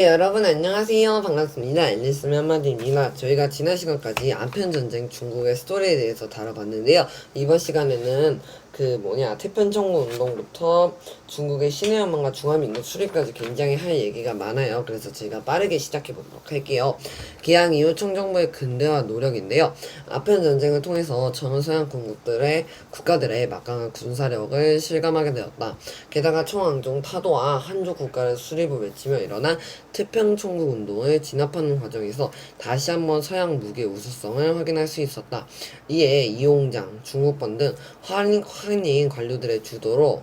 네, 여러분 안녕하세요. 반갑습니다. 앨리스의 한마디입니다. 저희가 지난 시간까지 아편전쟁 중국의 스토리에 대해서 다뤄봤는데요. 이번 시간에는 태평천국 운동부터 중국의 신해연맹과 중화민국 수립까지 굉장히 할 얘기가 많아요. 그래서 제가 빠르게 시작해보도록 할게요. 개항 이후 청정부의 근대화 노력인데요. 아편전쟁을 통해서 전서양 국가들의 막강한 군사력을 실감하게 되었다. 게다가 청왕종 타도와 한족 국가를 수립을 외치며 일어난 태평천국 운동을 진압하는 과정에서 다시 한번 서양 무기의 우수성을 확인할 수 있었다. 이에 이용장, 중국번 등 환인 관료들의 주도로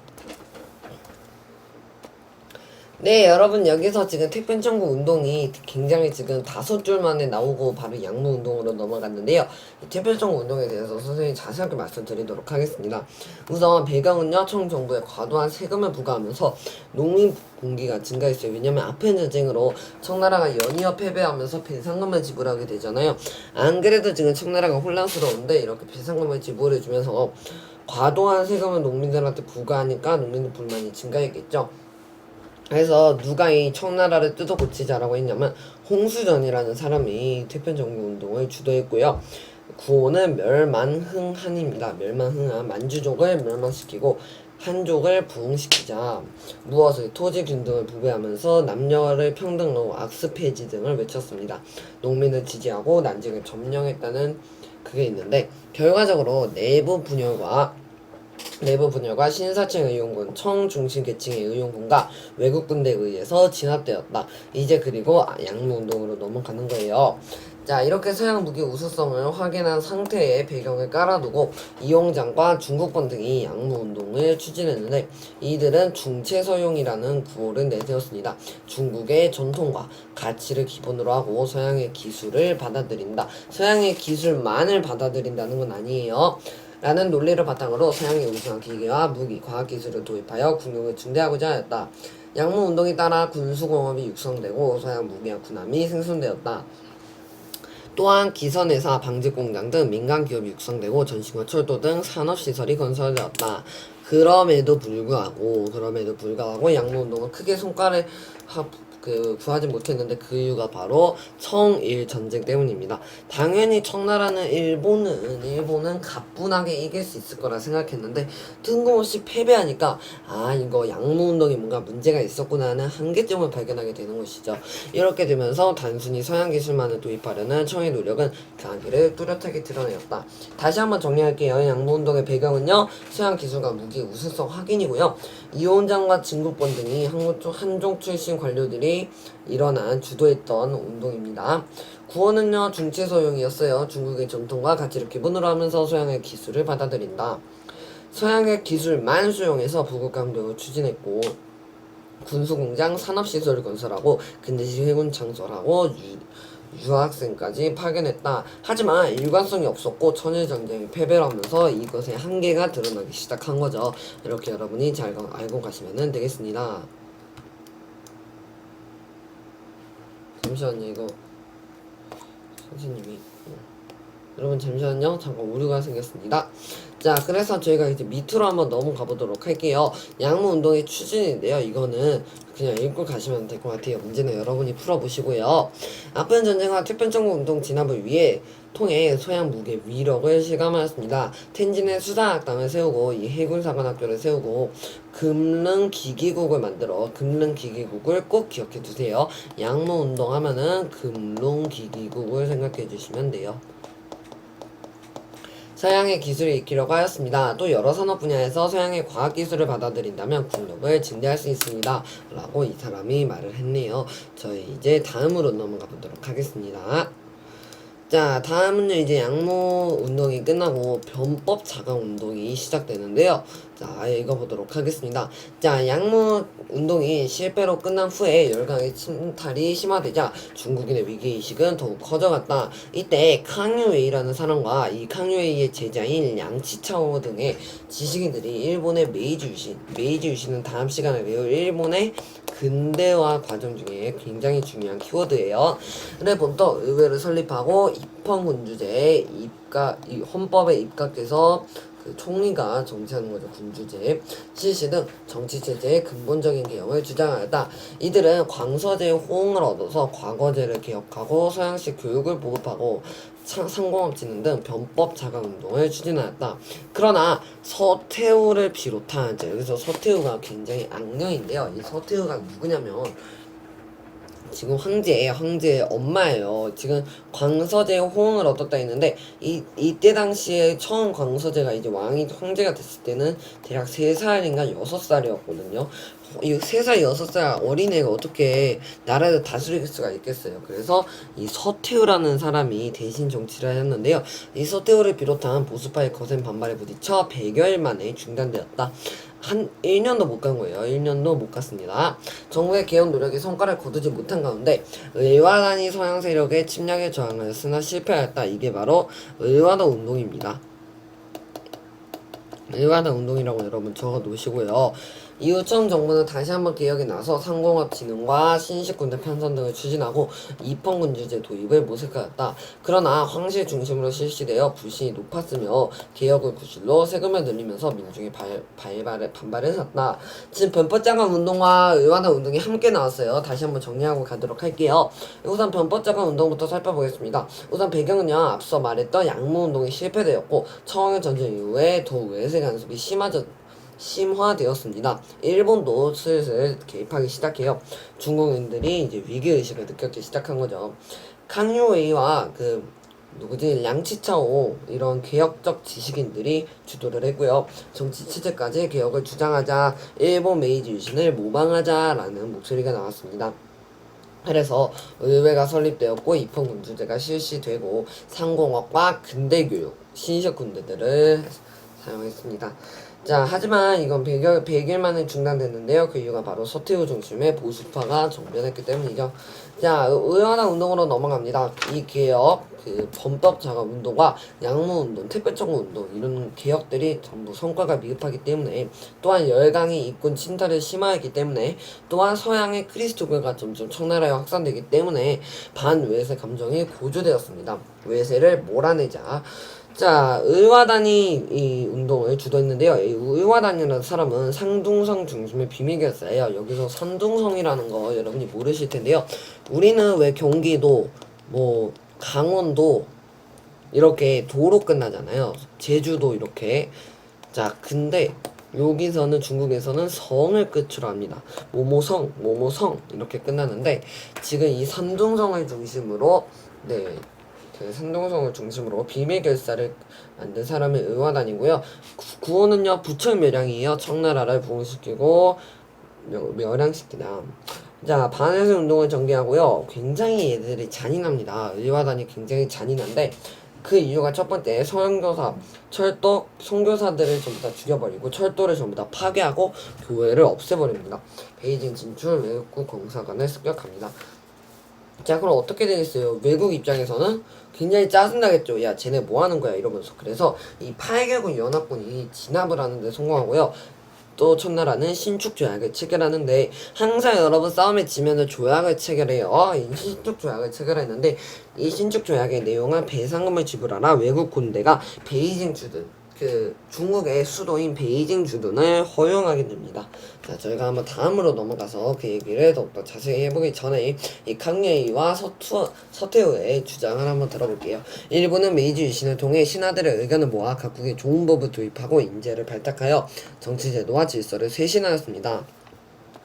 네, 여러분 여기서 지금 태평천국 운동이 굉장히 지금 5줄 만에 나오고 바로 양무 운동으로 넘어갔는데요. 태평천국 운동에 대해서 선생님이 자세하게 말씀드리도록 하겠습니다. 우선 배경은요, 청정부에 과도한 세금을 부과하면서 농민 공기가 증가했어요. 왜냐면 아편 전쟁으로 청나라가 연이어 패배하면서 배상금을 지불하게 되잖아요. 안 그래도 지금 청나라가 혼란스러운데 이렇게 배상금을 지불해주면서 과도한 세금을 농민들한테 부과하니까 농민들 불만이 증가했겠죠. 그래서 누가 이 청나라를 뜯어고치자라고 했냐면 홍수전이라는 사람이 태평천국 운동을 주도했고요. 구호는 멸만흥한입니다. 멸만흥한, 만주족을 멸망시키고 한족을 부흥시키자. 무엇을 토지균 등을 부배하면서 남녀를 평등하고 악습 폐지 등을 외쳤습니다. 농민을 지지하고 난징을 점령했다는 그게 있는데, 결과적으로 내부 분열과 신사층 의용군, 청중심 계층의 의용군과 외국 군대에 의해서 진압되었다. 이제 그리고 양무운동으로 넘어가는 거예요. 자, 이렇게 서양 무기 우수성을 확인한 상태의 배경을 깔아두고 이용장과 중국권 등이 양무운동을 추진했는데 이들은 중체서용이라는 구호를 내세웠습니다. 중국의 전통과 가치를 기본으로 하고 서양의 기술을 받아들인다. 서양의 기술만을 받아들인다는 건 아니에요. 라는 논리를 바탕으로 서양의 우수한 기계와 무기, 과학기술을 도입하여 군용을 증대하고자 하였다. 양무운동에 따라 군수공업이 육성되고 서양 무기와 군함이 생성되었다. 또한 기선회사, 방직공장 등 민간기업이 육성되고 전신과 철도 등 산업시설이 건설되었다. 그럼에도 불구하고 양무운동은 크게 성과를 구하지 못했는데 그 이유가 바로 청일 전쟁 때문입니다. 당연히 청나라는 일본은 가뿐하게 이길 수 있을 거라 생각했는데 뜬금없이 패배하니까 이거 양무운동에 뭔가 문제가 있었구나 하는 한계점을 발견하게 되는 것이죠. 이렇게 되면서 단순히 서양 기술만을 도입하려는 청의 노력은 강하기를 뚜렷하게 드러내었다. 다시 한번 정리할게요. 양무운동의 배경은요, 서양 기술과 무기 우수성 확인이고요. 이원장과 진국권 등이 한종 출신 관료들이 주도했던 운동입니다. 구호는요, 중체서용이었어요. 중국의 전통과 가치를 기본으로 하면서 서양의 기술을 받아들인다. 서양의 기술만 수용해서 부국강병을 추진했고 군수공장, 산업시설을 건설하고 근대식 해군 창설하고 유학생까지 파견했다. 하지만 일관성이 없었고 천일전쟁이 패배를 하면서 이것의 한계가 드러나기 시작한 거죠. 이렇게 여러분이 잘 알고 가시면 되겠습니다. 잠시만요, 이거 선생님이 여러분 잠시만요, 잠깐 오류가 생겼습니다. 자, 그래서 저희가 이제 밑으로 한번 넘어가 보도록 할게요. 양무운동의 추진인데요, 이거는 그냥 읽고 가시면 될 것 같아요. 문제는 여러분이 풀어보시고요. 아편 전쟁과 태평천국 운동 진압을 위해 통해 서양 무기의 위력을 실감하였습니다. 텐진에 수사학당을 세우고 이 해군사관학교를 세우고 금릉기기국을 만들어 금릉기기국을 꼭 기억해 두세요. 양무운동 하면은 금릉기기국을 생각해 주시면 돼요. 서양의 기술을 익히려고 하였습니다. 또 여러 산업 분야에서 서양의 과학기술을 받아들인다면 국력을 증대할 수 있습니다. 라고 이 사람이 말을 했네요. 저희 이제 다음으로 넘어가 보도록 하겠습니다. 자, 다음은요, 이제 양무 운동이 끝나고 변법 자강 운동이 시작되는데요. 자, 읽어보도록 하겠습니다. 자, 양무 운동이 실패로 끝난 후에 열강의 침탈이 심화되자 중국인의 위기의식은 더욱 커져갔다. 이때 캉유웨이라는 사람과 이 캉유웨이의 제자인 양치차오 등의 지식인들이 일본의 메이지 유신은 다음 시간에 배울 일본의 근대화 과정 중에 굉장히 중요한 키워드예요. 일본도 의회를 설립하고 입헌군주제에 헌법에 입각해서 그 총리가 정치하는 거죠. 군주제, 시시 등 정치 체제의 근본적인 개혁을 주장하였다. 이들은 광서제의 호응을 얻어서 과거제를 개혁하고 서양식 교육을 보급하고 상공업 진흥 등 변법 자강 운동을 추진하였다. 그러나 서태후를 비롯한 여기서 서태후가 굉장히 악령인데요. 이 서태후가 누구냐면 지금 황제의 엄마예요. 지금 광서제의 호응을 얻었다 했는데 이때 당시에 처음 광서제가 이제 황제가 됐을 때는 대략 3살인가 6살이었거든요. 이 3살 6살 어린애가 어떻게 나라를 다스릴 수가 있겠어요. 그래서 이 서태후라는 사람이 대신 정치를 했는데요. 이 서태후를 비롯한 보수파의 거센 반발에 부딪혀 100여일 만에 중단되었다. 한 1년도 못 간 거예요. 1년도 못 갔습니다. 정부의 개혁 노력이 성과를 거두지 못한 가운데 의화단이 서양 세력의 침략에 저항하였으나 실패하였다. 이게 바로 의화단 운동입니다. 의화단 운동이라고 여러분 적어 놓으시고요. 이후 청 정부는 다시 한번 개혁에 나서 상공업 진흥과 신식군대 편선 등을 추진하고 입헌군주제 도입을 모색하였다. 그러나 황실 중심으로 실시되어 불신이 높았으며 개혁의 구실로 세금을 늘리면서 민중이 반발을 샀다. 지금 변법자강 운동과 의화단 운동이 함께 나왔어요. 다시 한번 정리하고 가도록 할게요. 우선 변법자강 운동부터 살펴보겠습니다. 우선 배경은요, 앞서 말했던 양무운동이 실패되었고 청원의 전쟁 이후에 더욱 외세 간섭이 심화되었습니다. 일본도 슬슬 개입하기 시작해요. 중국인들이 이제 위기의식을 느꼈기 시작한 거죠. 칸유웨이와 량치차오 이런 개혁적 지식인들이 주도를 했고요. 정치 체제까지 개혁을 주장하자 일본 메이지 유신을 모방하자라는 목소리가 나왔습니다. 그래서 의회가 설립되었고 입헌군주제가 실시되고 상공업과 근대교육, 신식 군대들을 사용했습니다. 자, 하지만 이건 100일 만에 중단됐는데요. 그 이유가 바로 서태후 중심의 보수파가 정변했기 때문이죠. 자, 의원화 운동으로 넘어갑니다. 이 개혁, 범법 자가 운동과 양무 운동, 특별청구 운동 이런 개혁들이 전부 성과가 미흡하기 때문에, 또한 열강이 입군 침탈을 심화했기 때문에, 또한 서양의 크리스토교가 점점 청나라에 확산되기 때문에 반외세 감정이 고조되었습니다. 외세를 몰아내자. 자, 의화단이 이 운동을 주도했는데요. 이 의화단이라는 사람은 상둥성 중심의 비밀결사예요. 여기서 산둥성이라는 거 여러분이 모르실 텐데요. 우리는 왜 경기도, 강원도 이렇게 도로 끝나잖아요. 제주도 이렇게. 자, 근데 여기서는 중국에서는 성을 끝으로 합니다. 모모성 이렇게 끝나는데, 지금 이 산둥성을 중심으로 산둥성을 중심으로 비밀결사를 만든 사람이 의화단이고요. 구호는요, 부처멸량이에요. 청나라를 부흥시키고 멸량시키다. 자, 반외세 운동을 전개하고요. 굉장히 얘들이 잔인합니다. 의화단이 굉장히 잔인한데, 그 이유가 첫 번째, 서양교사, 선교사들을 전부 다 죽여버리고 철도를 전부 다 파괴하고 교회를 없애버립니다. 베이징 진출 외국군 공사관을 습격합니다. 자, 그럼 어떻게 되겠어요? 외국 입장에서는 굉장히 짜증나겠죠. 야, 쟤네 뭐 하는 거야? 이러면서. 그래서 이 8개국 연합군이 진압을 하는데 성공하고요. 또 첫나라는 신축 조약을 체결하는데, 항상 여러분 싸움에 지면은 조약을 체결해요. 이 신축 조약을 체결했는데, 이 신축 조약의 내용은 배상금을 지불하라 외국 군대가 베이징 주둔, 중국의 수도인 베이징 주둔을 허용하게 됩니다. 자, 저희가 한번 다음으로 넘어가서 그 얘기를 더욱더 자세히 해보기 전에 이 강예희와 서태후의 주장을 한번 들어볼게요. 일본은 메이지 유신을 통해 신하들의 의견을 모아 각국에 좋은 법을 도입하고 인재를 발탁하여 정치제도와 질서를 쇄신하였습니다.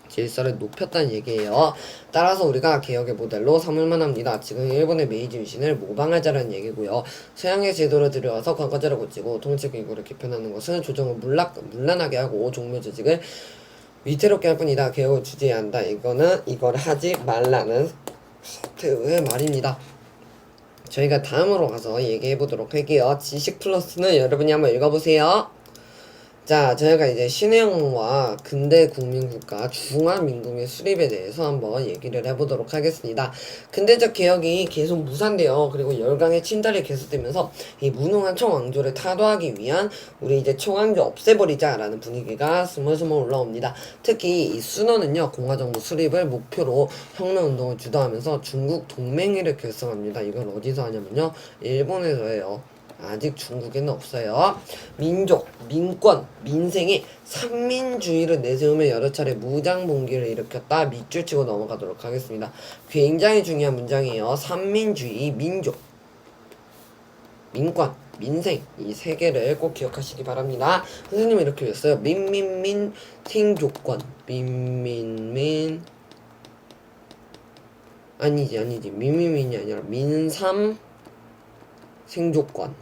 질서를 높였다는 얘기예요. 따라서 우리가 개혁의 모델로 삼을만 합니다. 지금 일본의 메이지 유신을 모방하자라는 얘기고요. 서양의 제도를 들여와서 과거제를 고치고 통치기구를 개편하는 것은 조정을 문란하게 하고 종묘조직을 위태롭게 할 뿐이다. 개혁을 주재해야 한다. 이걸 하지 말라는 서태후의 말입니다. 저희가 다음으로 가서 얘기해 보도록 할게요. 지식 플러스는 여러분이 한번 읽어보세요. 자, 저희가 이제 신해영과 근대 국민국가 중화민국의 수립에 대해서 한번 얘기를 해보도록 하겠습니다. 근대적 개혁이 계속 무산돼요. 그리고 열강의 침탈이 계속되면서 이 무능한 총왕조를 타도하기 위한 우리 이제 총왕조 없애버리자라는 분위기가 스멀스멀 올라옵니다. 특히 이 순원은요, 공화정부 수립을 목표로 혁명운동을 주도하면서 중국 동맹회를 결성합니다. 이걸 어디서 하냐면요, 일본에서 해요. 아직 중국에는 없어요. 민족, 민권, 민생이 삼민주의를 내세우며 여러 차례 무장봉기를 일으켰다. 밑줄 치고 넘어가도록 하겠습니다. 굉장히 중요한 문장이에요. 삼민주의, 민족, 민권, 민생 이 세 개를 꼭 기억하시기 바랍니다. 선생님은 이렇게 외웠어요. 민민민 생조권 민민민 아니지 민민민이 아니라 민삼 생조권.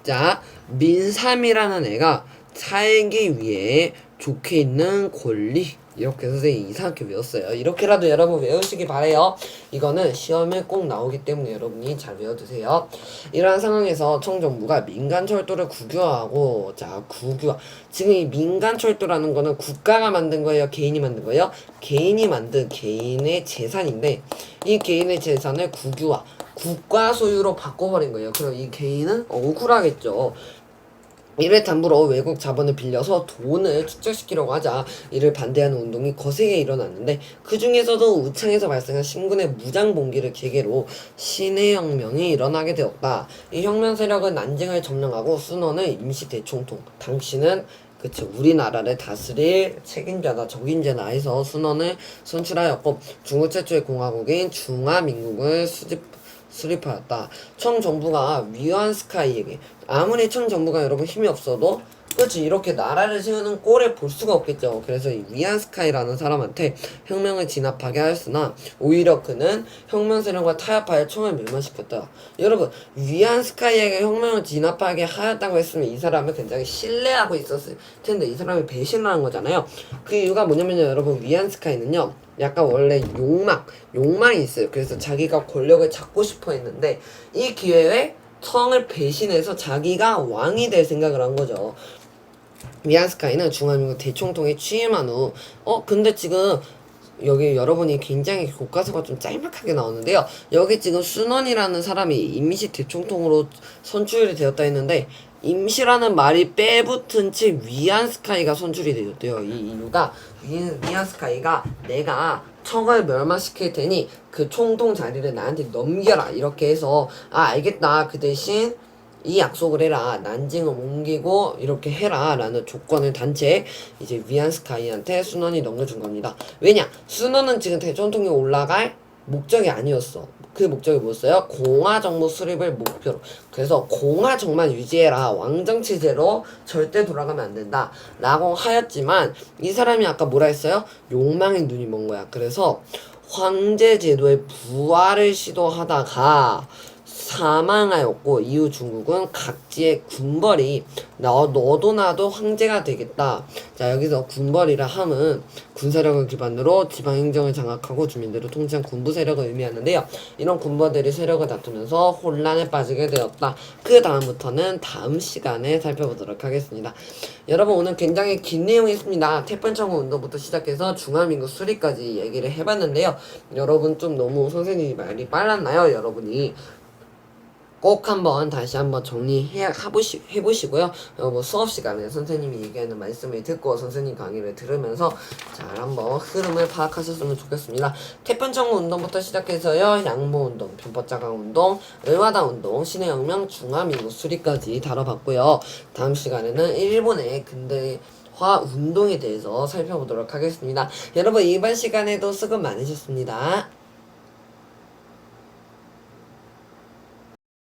자, 민삼이라는 애가 살기 위해 좋게 있는 권리. 이렇게 선생님이 이상하게 외웠어요. 이렇게라도 여러분 외우시기 바래요. 이거는 시험에 꼭 나오기 때문에 여러분이 잘 외워두세요. 이러한 상황에서 청정부가 민간철도를 국유화하고, 자, 국유화. 지금 이 민간철도라는 거는 국가가 만든 거예요? 개인이 만든 거예요? 개인이 만든 개인의 재산인데, 이 개인의 재산을 국유화, 국가 소유로 바꿔버린 거예요. 그럼 이 개인은 억울하겠죠. 이를 담보로 외국 자본을 빌려서 돈을 축적시키려고 하자 이를 반대하는 운동이 거세게 일어났는데, 그 중에서도 우창에서 발생한 신군의 무장봉기를 계기로 신해혁명이 일어나게 되었다. 이 혁명 세력은 난징을 점령하고 순원을 임시 대총통, 당신은 그쵸 우리나라를 다스릴 책임자다 적임자다 해서 순원을 선출하였고, 중국 최초의 공화국인 중화민국을 수립하였다. 청정부가 위안스카이에게, 아무리 청정부가 여러분 힘이 없어도 그렇지 이렇게 나라를 세우는 꼴을 볼 수가 없겠죠. 그래서 이 위안스카이라는 사람한테 혁명을 진압하게 하였으나 오히려 그는 혁명 세력과 타협하여 청을 멸망시켰다. 여러분, 위안스카이에게 혁명을 진압하게 하였다고 했으면 이 사람을 굉장히 신뢰하고 있었을 텐데 이 사람이 배신을 한 거잖아요. 그 이유가 뭐냐면요, 여러분, 위안스카이는요 약간 원래 욕망이 있어요. 그래서 자기가 권력을 잡고 싶어 했는데 이 기회에 청을 배신해서 자기가 왕이 될 생각을 한 거죠. 위안스카이는 중화민국 대총통에 취임한 후 근데 지금 여기 여러분이 굉장히 교과서가 좀 짤막하게 나오는데요. 여기 지금 순원이라는 사람이 임시 대총통으로 선출이 되었다 했는데, 임시라는 말이 빼붙은 채 위안스카이가 선출이 되었대요. 이 이유가 위안스카이가 내가 청을 멸망시킬 테니 그 총통 자리를 나한테 넘겨라 이렇게 해서 알겠다, 그 대신 이 약속을 해라, 난징을 옮기고 이렇게 해라 라는 조건을 단체 이제 위안스카이한테 순원이 넘겨준 겁니다. 왜냐? 순원은 지금 대총통에 올라갈 목적이 아니었어. 그 목적이 뭐였어요? 공화정부 수립을 목표로. 그래서 공화정만 유지해라, 왕정체제로 절대 돌아가면 안 된다 라고 하였지만, 이 사람이 아까 뭐라 했어요? 욕망의 눈이 먼 거야. 그래서 황제제도의 부활을 시도하다가 사망하였고, 이후 중국은 각지의 군벌이 너도 나도 황제가 되겠다. 자, 여기서 군벌이라 함은 군사력을 기반으로 지방행정을 장악하고 주민들을 통치한 군부 세력을 의미하는데요. 이런 군벌들이 세력을 다투면서 혼란에 빠지게 되었다. 그 다음부터는 다음 시간에 살펴보도록 하겠습니다. 여러분, 오늘 굉장히 긴 내용이 있습니다. 태평천국 운동부터 시작해서 중화민국 수립까지 얘기를 해봤는데요. 여러분 좀 너무 선생님이 말이 빨랐나요? 여러분이 꼭 한번 다시 한번 해보시고요. 뭐 수업 시간에 선생님이 얘기하는 말씀을 듣고 선생님 강의를 들으면서 잘 한번 흐름을 파악하셨으면 좋겠습니다. 태평천국 운동부터 시작해서요, 양모운동, 편법자강운동, 을화다운동, 신해혁명, 중화민국 수립까지 다뤄봤고요. 다음 시간에는 일본의 근대화 운동에 대해서 살펴보도록 하겠습니다. 여러분, 이번 시간에도 수고 많으셨습니다.